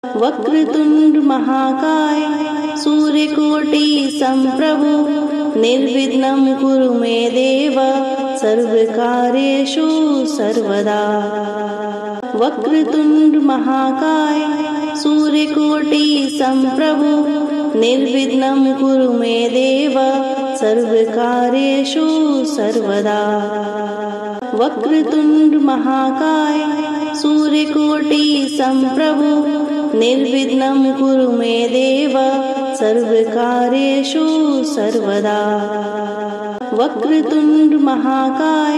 वक्रतुंड महाकाय सूर्यकोटि समप्रभु निर्विघ्नं कुरु मे देव सर्वकार्येषु सर्वदा। वक्रतुंड महाकाय सूर्यकोटि समप्रभु निर्विघ्नं कुरु मे देव सर्वकार्येषु सर्वदा। वक्रतुंड महाकाय सूर्यकोटि समप्रभु निर्विघ्नं कुरु मे देव सर्वकार्येषु सर्वदा। वक्रतुंड महाकाय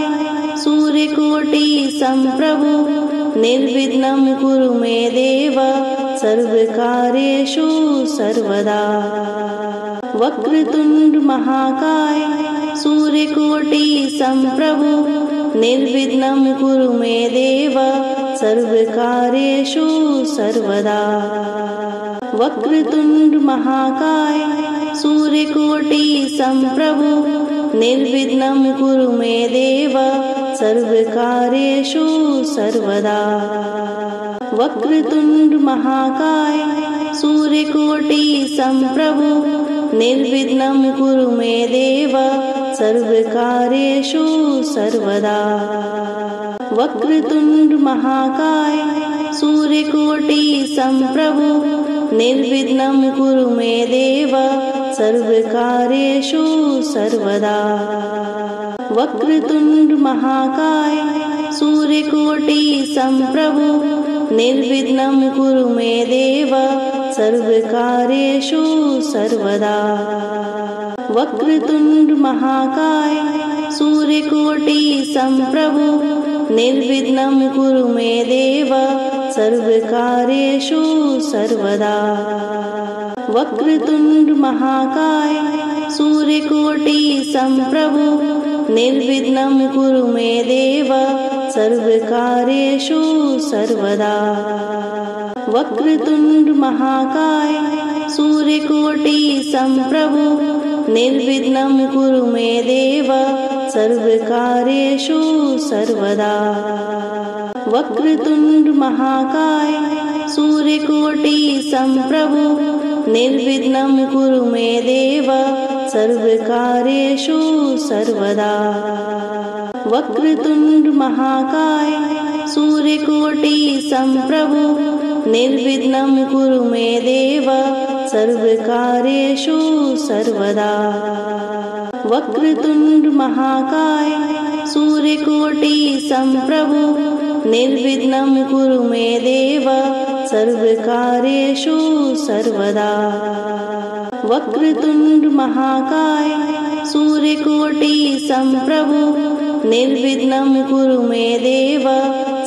सूर्यकोटि समप्रभु निर्विघ्नं कुरु मे देव सर्वकार्येषु सर्वदा। वक्रतुंड महाकाय सूर्यकोटि समप्रभु निर्विघ्नं कुरु मे देव सर्वकार्येषु सर्वदा। वक्रतुंड महाकाय सूर्यकोटि समप्रभु निर्विघ्नं कुरु मे देव सर्वकार्येषु सर्वदा। वक्रतुंड महाकाय सूर्यकोटि समप्रभु निर्विघ्नं कुरु मे देव सर्वकार्येषु सर्वदा। वक्रतुंड महाकाय सूर्यकोटि समप्रभु निर्विघ्नं कुरु मे देव सर्वकार्येषु सर्वदा। वक्रतुंड महाकाय सूर्यकोटि समप्रभु निर्विघ्नं कुरु मे देव सर्वकार्येषु सर्वदा। वक्रतुंड महाकाय सूर्यकोटि समप्रभु निर्विघ्नं कुरु मे देव सर्वकार्येषु सर्वदा। वक्रतुंड महाकाय सूर्यकोटि समप्रभु निर्विघ्नं कुरु मे देव सर्वकार्येषु सर्वदा। वक्रतुंड महाकाय सूर्यकोटि समप्रभु निर्विघ्नं कुरु मे देव सर्वकार्येषु सर्वदा। वक्रतुंड महाकाय सूर्यकोटि समप्रभु निर्विघ्नं कुरु मे देव सर्वकार्येषु सर्वदा। वक्रतुंड महाकाय सूर्यकोटि समप्रभु निर्विघ्नं कुरु मे देव सर्वकार्येषु सर्वदा। वक्रतुंड महाकाय सूर्यकोटि समप्रभु निर्विघ्नं कुरु मे देव सर्वकार्येषु सर्वदा। वक्रतुंड महाकाय सूर्यकोटि समप्रभु निर्विघ्नं कुरु मे देव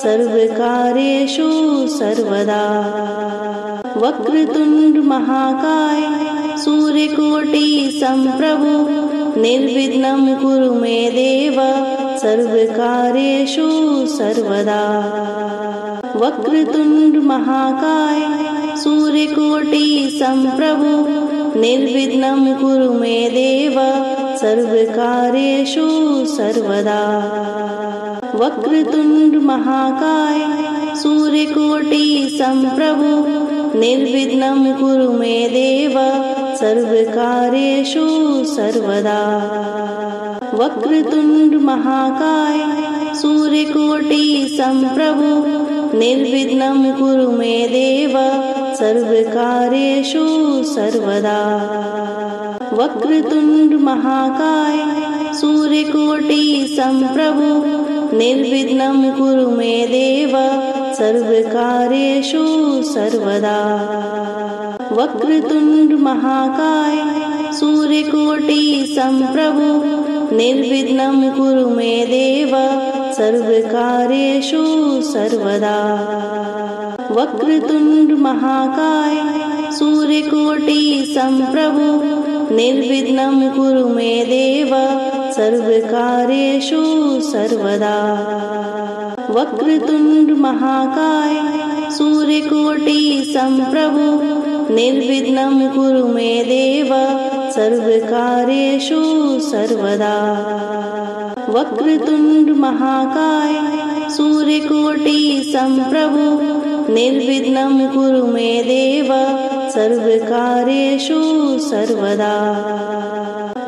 सर्वकार्येषु सर्वदा। वक्रतुंड महाकाय सूर्यकोटि समप्रभु निर्विघ्नं कुरु मे देव सर्वकार्येषु सर्वदा। वक्रतुंड महाकाय सूर्यकोटि समप्रभु निर्विघ्नं कुरु मे देव सर्वकार्येषु सर्वदा। वक्रतुंड महाकाय सूर्यकोटि समप्रभु निर्विघ्नं कुरु मे देव सर्वकार्येषु सर्वदा। वक्रतुंड महाकाय सूर्यकोटि समप्रभु निर्विघ्नं कुरु मे देव सर्वकार्येषु सर्वदा। वक्रतुंड महाकाय सूर्यकोटि समप्रभु निर्विघ्नं कुरु मे देव सर्वकार्येषु सर्वदा। वक्रतुंड महाकाय सूर्यकोटि समप्रभु निर्विघ्नं कुरु मे देव सर्वकार्येषु सर्वदा। वक्रतुंड महाकाय सूर्यकोटि समप्रभु निर्विघ्नं कुरु मे देव सर्वकार्येषु सर्वदा। वक्रतुंड महाकाय सूर्यकोटि समप्रभु निर्विघ्नं कुरु मे देव सर्वकार्येषु सर्वदा। वक्रतुंड महाकाय सूर्यकोटि समप्रभु निर्विघ्नं कुरु मे देव सर्वकार्येषु सर्वदा।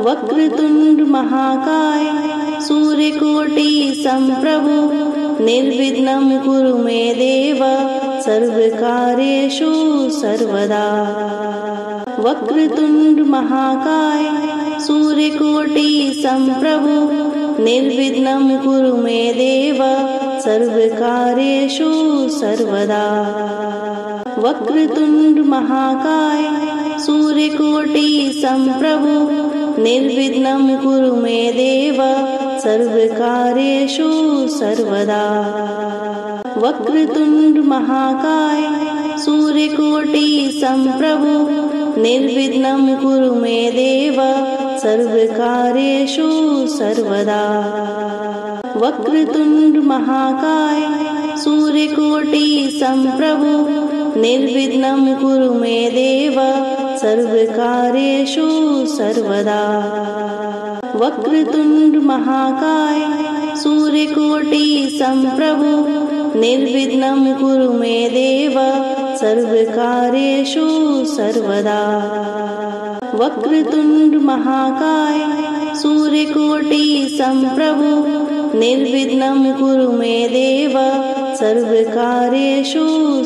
वक्रतुण्ड महाकाय सूर्यकोटि समप्रभ निर्विघ्नं कुरु मे देव सर्वकार्येषु सर्वदा। वक्रतुण्ड महाकाय सूर्यकोटि समप्रभ निर्विघ्नं कुरु मे देव सर्वकार्येषु सर्वदा। वक्रतुण्ड महाकाय सूर्यकोटि समप्रभ निर्विघ्नं कुरु मे देव सर्वकार्येषु सर्वदा। वक्रतुण्ड महाकाय सूर्यकोटि समप्रभ निर्विघ्नं कुरु मे देव सर्वकार्येषु सर्वदा। वक्रतुण्ड महाकाय सूर्यकोटि समप्रभ निर्विघ्नं कुरु मे देव सर्वकार्येषु सर्वदा। वक्रतुण्ड महाकाय सूर्यकोटि समप्रभ निर्विघ्नं कुरु मे देव सर्वकार्येषु सर्वदा। वक्रतुण्ड महाकाय सूर्यकोटि समप्रभ निर्विघ्नं कुरु मे देव सर्वकार्येषु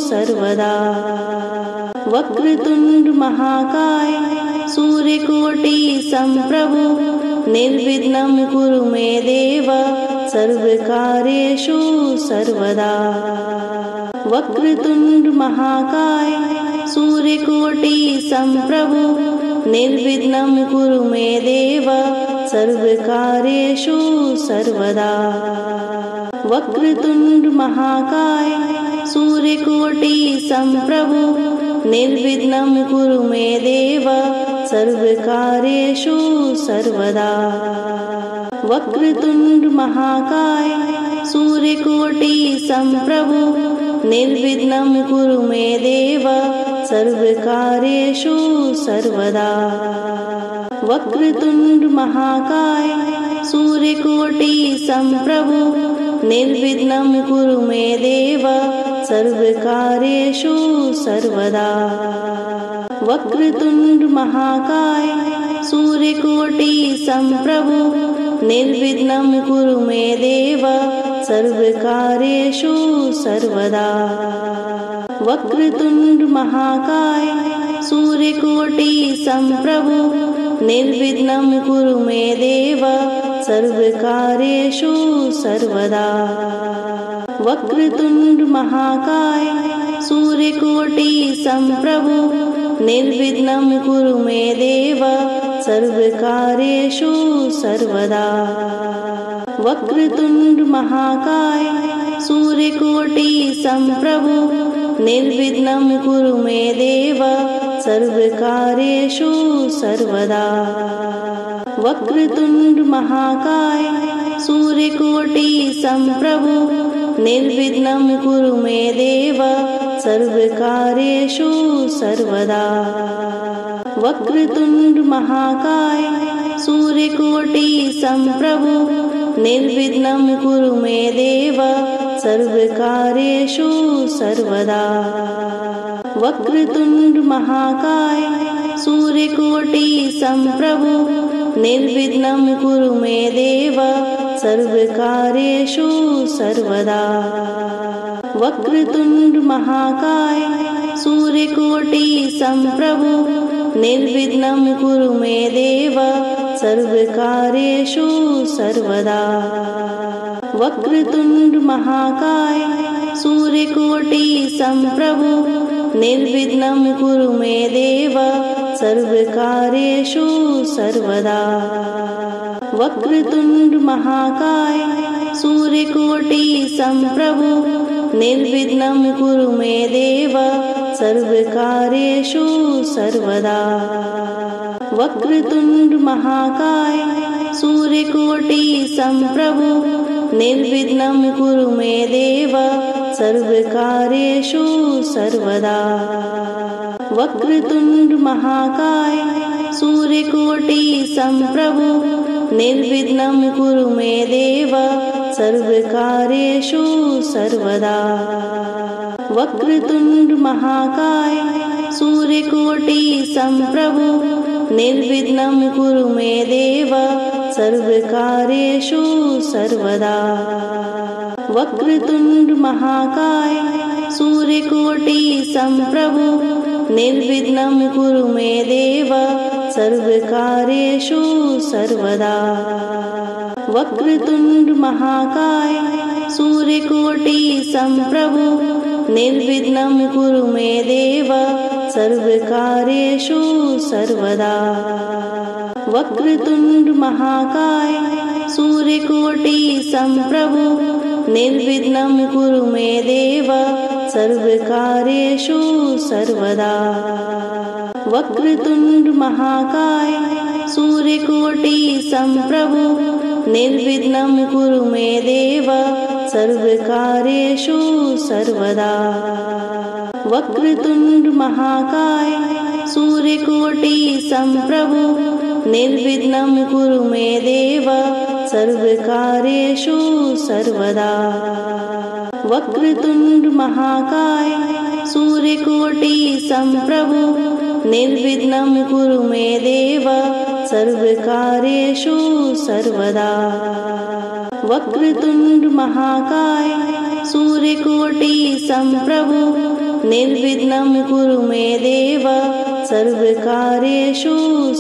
सर्वदा। वक्रतुण्ड महाकाय सूर्यकोटि समप्रभ निर्विघ्नं कुरु मे देव सर्वकार्येषु सर्वदा। वक्रतुण्ड महाकाय सूर्यकोटि समप्रभ निर्विघ्नं कुरु मे देव सर्वकार्येषु सर्वदा। वक्रतुण्ड महाकाय सूर्यकोटि समप्रभ निर्विघ्नं कुरु मे देव सर्वकार्येषु सर्वदा। वक्रतुण्ड महाकाय सूर्यकोटि समप्रभ निर्विघ्नं कुरु मे देव सर्वकार्येषु सर्वदा। वक्रतुण्ड महाकाय सूर्यकोटि समप्रभ निर्विघ्नं कुरु मे देव सर्वकार्येषु सर्वदा। वक्रतुण्ड महाकाय सूर्यकोटि समप्रभ निर्विघ्नं कुरु मे देव सर्वकार्येषु सर्वदा। वक्रतुण्ड महाकाय सूर्यकोटि समप्रभ निर्विघ्नं कुरु मे देव सर्वकार्येषु सर्वदा। वक्रतुण्ड महाकाय सूर्यकोटि समप्रभ निर्विघ्नं कुरु मे देव सर्वकार्येषु सर्वदा। वक्रतुण्ड महाकाय सूर्यकोटि समप्रभ निर्विघ्नं कुरु मे देव सर्वकार्येषु सर्वदा। वक्रतुण्ड महाकाय सूर्यकोटि समप्रभ निर्विघ्नं कुरु मे देव सर्वकार्येषु सर्वदा। वक्रतुण्ड महाकाय सूर्यकोटि समप्रभ निर्विघ्नं कुरु मे देव सर्वकार्येषु सर्वदा। वक्रतुण्ड महाकाय सूर्यकोटि समप्रभ निर्विघ्नं कुरु मे देव सर्वकार्येषु सर्वदा। वक्रतुण्ड महाकाय सूर्यकोटि समप्रभ निर्विघ्नं कुरु मे देव सर्वकार्येषु सर्वदा। वक्रतुण्ड महाकाय सूर्यकोटि समप्रभ निर्विघ्नं कुरु मे देव सर्वकार्येषु सर्वदा। वक्रतुण्ड महाकाय सूर्यकोटि समप्रभ निर्विघ्नं कुरु मे देव सर्वकार्येषु सर्वदा। वक्रतुण्ड महाकाय सूर्यकोटि समप्रभ निर्विघ्नं कुरु मे देव सर्वकार्येषु सर्वदा। वक्रतुण्ड महाकाय सूर्यकोटि समप्रभ निर्विघ्नं कुरु मे देव सर्वकार्येषु सर्वदा। वक्रतुंड महाकाय सूर्यकोटि संप्रभु निर्विघ्नं कुरु मे देव सर्वकार्येषु सर्वदा। वक्रतुंड महाकाय सूर्यकोटि संप्रभु निर्विघ्नं कुरु मे देव सर्वकार्येषु सर्वदा। वक्रतुंड महाकाय सूर्यकोटि संप्रभु निर्विघ्नं कुरु मे देव सर्वकार्येषु सर्वदा। वक्रतुंड महाकाय सूर्यकोटि संप्रभु निर्विघ्नं कुरु मे देव सर्वकार्येषु सर्वदा। वक्रतुंड महाकाय सूर्यकोटि संप्रभु निर्विघ्नं कुरु मे देव सर्वकार्येषु सर्वदा। वक्रतुंड महाकाय सूर्यकोटि संप्रभु निर्विघ्नं कुरु मे देव सर्वकार्येषु सर्वदा। वक्रतुंड महाकाय सूर्यकोटि संप्रभु निर्विघ्नं कुरु मे देव सर्वकार्येषु सर्वदा। वक्रतुंड महाकाय सूर्यकोटि संप्रभु निर्विघ्नं कुरु मे देव सर्वकार्येषु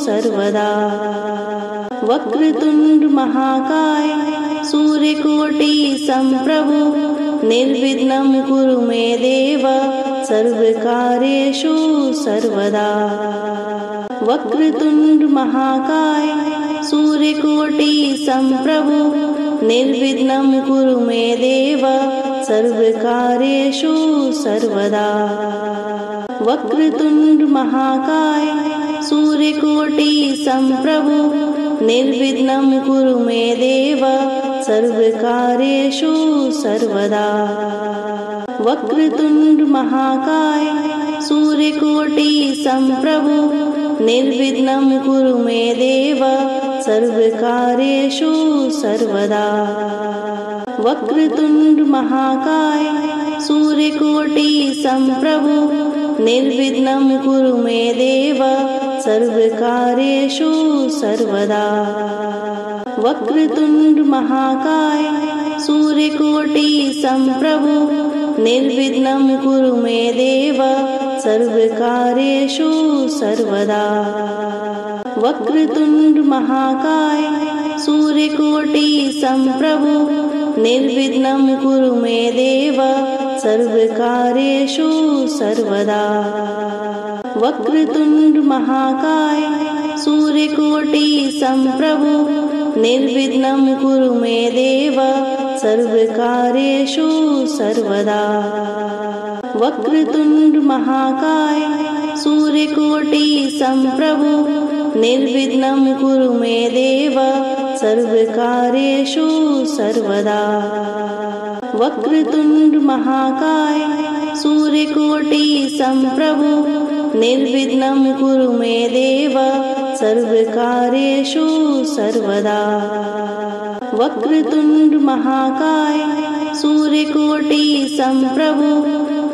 सर्वदा। वक्रतुंड महाकाय सूर्यकोटि संप्रभु निर्विघ्नं कुरु मे देव सर्वकार्येषु सर्वदा। वक्रतुंड महाकाय सूर्यकोटि संप्रभु निर्विघ्नं कुरु मे देव सर्वकार्येषु सर्वदा। वक्रतुंड महाकाय सूर्यकोटि संप्रभु निर्विघ्नं कुरु मे देव सर्वकार्येषु सर्वदा। वक्रतुंड महाकाय सूर्यकोटि संप्रभु निर्विघ्नं कुरु मे देव सर्वकार्येषु सर्वदा। वक्रतुंड महाकाय सूर्यकोटि संप्रभु निर्विघ्नं कुरु मे देव सर्वकार्येषु सर्वदा। वक्रतुंड महाकाय सूर्यकोटि संप्रभु निर्विघ्नं कुरु मे देव सर्वकार्येषु सर्वदा। वक्रतुंड महाकाय सूर्यकोटि संप्रभु निर्विघ्नं कुरु मे देव सर्वकार्येषु सर्वदा। वक्रतुंड महाकाय सूर्यकोटि संप्रभु निर्विघ्नं कुरु मे देव सर्वकार्येषु सर्वदा। वक्रतुंड महाकाय सूर्यकोटि संप्रभु निर्विघ्नं कुरु मे देव सर्वकार्येषु सर्वदा। वक्रतुंड महाकाय सूर्यकोटि संप्रभु निर्विघ्नं कुरु मे देव सर्वकार्येषु सर्वदा। वक्रतुंड महाकाय सूर्यकोटि संप्रभु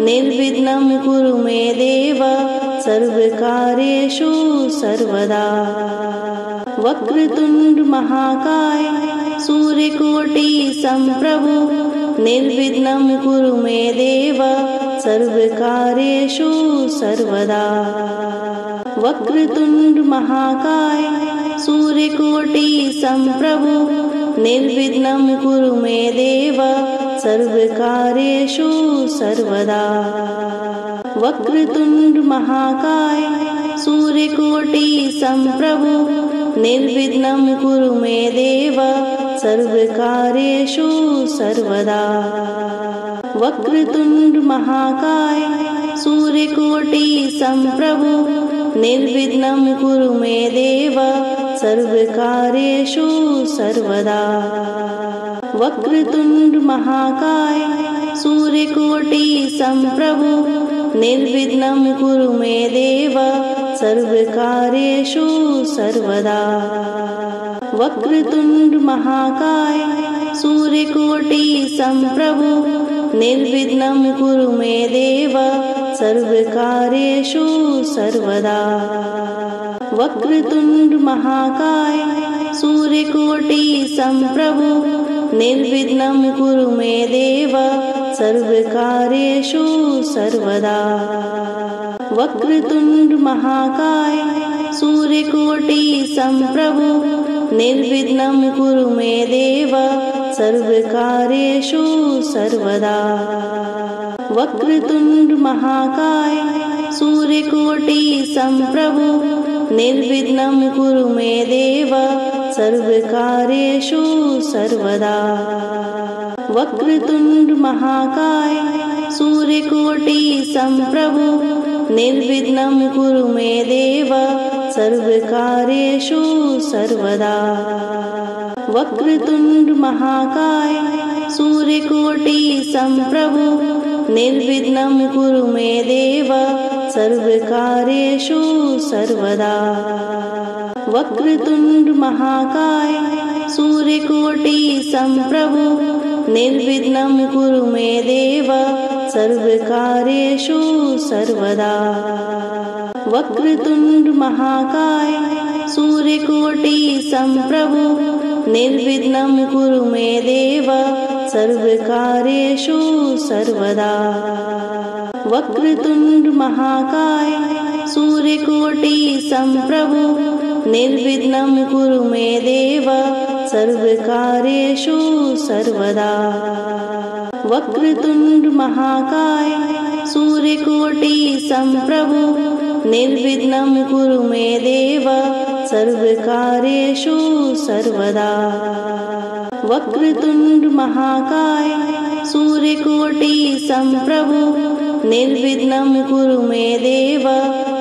निर्विघ्नं कुरु मे देव सर्वकार्येषु सर्वदा। वक्रतुंड महाकाय सूर्यकोटि संप्रभु निर्विघ्नं कुरु मे देव सर्वकार्येषु सर्वदा। वक्रतुंड महाकाय सूर्यकोटि संप्रभु निर्विघ्नं कुरु मे देव सर्वकार्येषु सर्वदा। वक्रतुंड महाकाय सूर्यकोटि संप्रभु निर्विघ्नं कुरु मे देव सर्वकार्येषु सर्वदा। वक्रतुंड महाकाय सूर्यकोटि संप्रभु निर्विघ्नं कुरु मे देव सर्वकार्येषु सर्वदा। वक्रतुंड महाकाय सूर्यकोटि संप्रभु निर्विघ्नं कुरु मे देव सर्वकार्येषु सर्वदा। वक्रतुंड महाकाय सूर्यकोटि संप्रभु निर्विघ्नं कुरु मे देव सर्वकार्येषु सर्वदा। वक्रतुण्ड महाकाय सूर्यकोटि समप्रभु निर्विघ्नं कुरु मे देव सर्वकार्येषु सर्वदा। वक्रतुण्ड महाकाय सूर्यकोटि समप्रभु निर्विघ्नं कुरु मे देव सर्वकार्येषु सर्वदा। वक्रतुण्ड महाकाय सूर्यकोटि समप्रभु निर्विघ्नं कुरु मे देव सर्वकार्येषु सर्वदा। वक्रतुण्ड महाकाय सूर्यकोटि समप्रभु निर्विघ्नं कुरु मे देव सर्वकार्येषु सर्वदा। वक्रतुण्ड महाकाय सूर्यकोटि समप्रभु निर्विघ्नं कुरु मे देव सर्वकार्येषु सर्वदा। वक्रतुण्ड महाकाय सूर्यकोटि समप्रभु निर्विघ्नं कुरु मे देव सर्वकार्येषु सर्वदा। वक्रतुण्ड महाकाय सूर्यकोटि समप्रभु निर्विघ्नं कुरु मे देव सर्वकार्येषु सर्वदा। वक्रतुण्ड महाकाय सूर्यकोटि समप्रभु निर्विघ्नं कुरु मे देव सर्वकार्येषु सर्वदा। वक्रतुण्ड महाकाय सूर्यकोटि समप्रभु निर्विघ्नं कुरु मे देव सर्वकार्येषु सर्वदा। वक्रतुण्ड महाकाय सूर्यकोटि समप्रभु निर्विघ्नं कुरु मे देव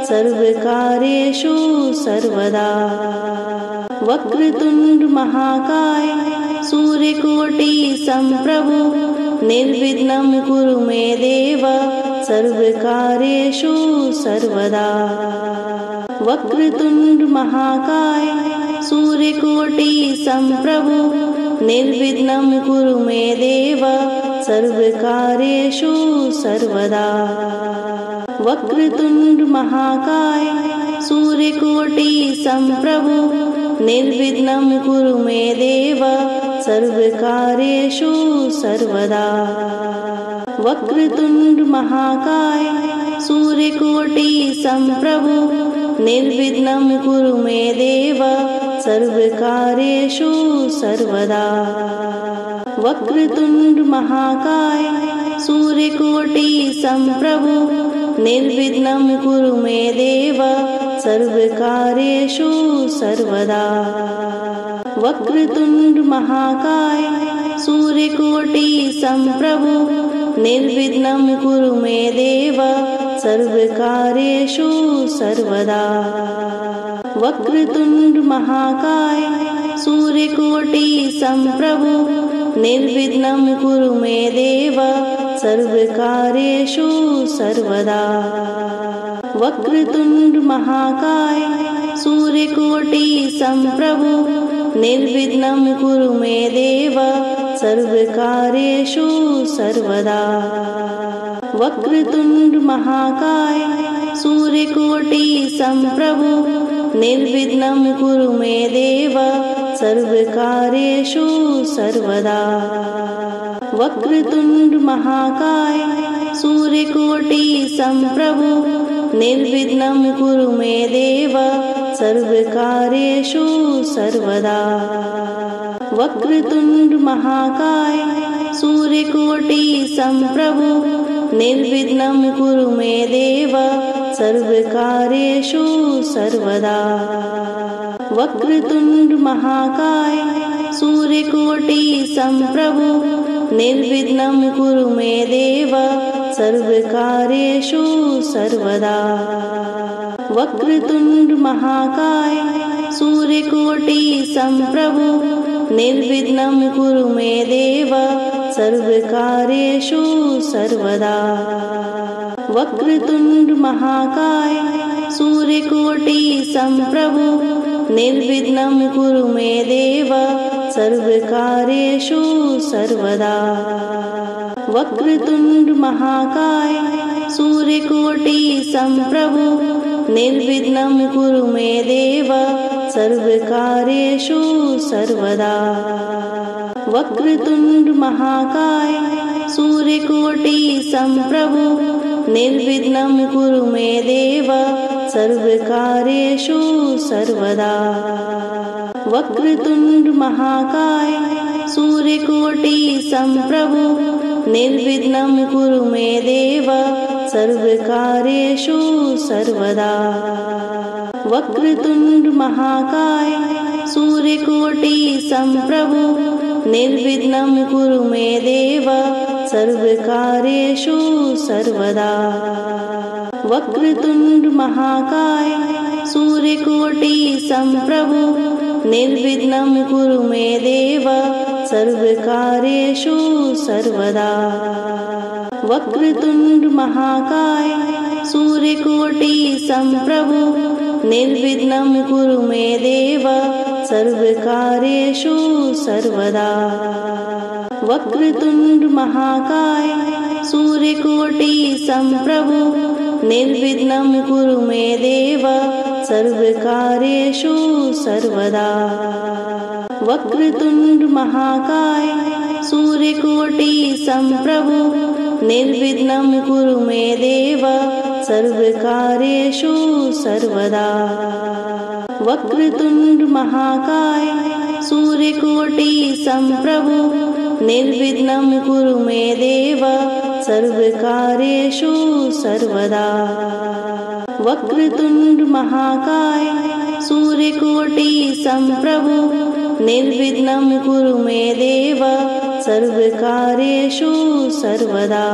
सर्वकार्येषु सर्वदा। वक्रतुण्ड महाकाय सूर्यकोटि समप्रभु निर्विघ्नं कुरु मे देव सर्वकार्येषु सर्वदा। वक्रतुण्ड महाकाय सूर्यकोटि समप्रभु निर्विघ्नं कुरु मे देव सर्वकार्येषु सर्वदा। वक्रतुण्ड महाकाय सूर्यकोटि समप्रभु निर्विघ्नं कुरु मे देव सर्वकार्येषु सर्वदा। वक्रतुण्ड महाकाय सूर्यकोटि समप्रभु निर्विघ्नं कुरु मे देव सर्वकार्येषु सर्वदा। वक्रतुण्ड महाकाय सूर्यकोटि समप्रभु निर्विघ्नं कुरु मे देव सर्वकार्येषु सर्वदा। वक्रतुण्ड महाकाय सूर्यकोटि समप्रभु निर्विघ्नं कुरु मे देव सर्वकार्येषु सर्वदा। वक्रतुण्ड महाकाय सूर्यकोटि समप्रभु निर्विघ्नं कुरु मे देव सर्वकार्येषु सर्वदा। वक्रतुण्ड महाकाय सूर्यकोटि समप्रभु निर्विघ्नं कुरु मे देव सर्वकार्येषु सर्वदा। वक्रतुण्ड महाकाय सूर्यकोटि समप्रभु निर्विघ्नं कुरु मे देव सर्वकार्येषु सर्वदा। वक्रतुण्ड महाकाय सूर्यकोटि समप्रभु निर्विघ्नं कुरु मे देव सर्वकार्येषु सर्वदा। वक्रतुण्ड महाकाय सूर्यकोटि समप्रभु निर्विघ्नं कुरु मे देव सर्वकार्येषु सर्वदा। वक्रतुण्ड महाकाय सूर्यकोटि समप्रभु निर्विघ्नं कुरु मे देव सर्वकार्येषु सर्वदा। वक्रतुण्ड महाकाय सूर्यकोटि समप्रभु निर्विघ्नं कुरु मे देव सर्वकार्येषु सर्वदा। वक्रतुण्ड महाकाय सूर्यकोटि समप्रभु निर्विघ्नं कुरु मे देव सर्वकार्येषु सर्वदा। वक्रतुंड महाकाय सूर्यकोटि समप्रभ निर्विघ्नं कुरु मे देव सर्वकार्येषु सर्वदा। वक्रतुंड महाकाय सूर्यकोटि समप्रभ निर्विघ्नं कुरु मे देव सर्वकार्येषु सर्वदा। वक्रतुंड महाकाय सूर्यकोटि समप्रभ निर्विघ्नं कुरु मे देव सर्वकार्येषु सर्वदा। वक्रतुंड महाकाय सूर्यकोटि समप्रभ निर्विघ्नं कुरु मे देव सर्वकार्येषु सर्वदा। वक्रतुंड महाकाय सूर्यकोटि समप्रभ निर्विघ्नं कुरु मे देव सर्वकार्येषु सर्वदा। वक्रतुंड महाकाय सूर्यकोटि समप्रभ निर्विघ्नं कुरु मे देव सर्वकार्येषु सर्वदा। वक्रतुंड महाकाय सूर्यकोटि समप्रभ निर्विघ्नं कुरु मे देव सर्वकार्येषु सर्वदा। वक्रतुंड महाकाय सूर्यकोटि समप्रभ निर्विघ्नं कुरु मे देव सर्वकार्येषु सर्वदा। वक्रतुंड महाकाय सूर्यकोटि समप्रभ निर्विघ्नं कुरु मे देव सर्वकार्येषु सर्वदा। वक्रतुंड महाकाय सूर्यकोटि समप्रभ निर्विघ्नं कुरु मे देव सर्वकार्येषु सर्वदा।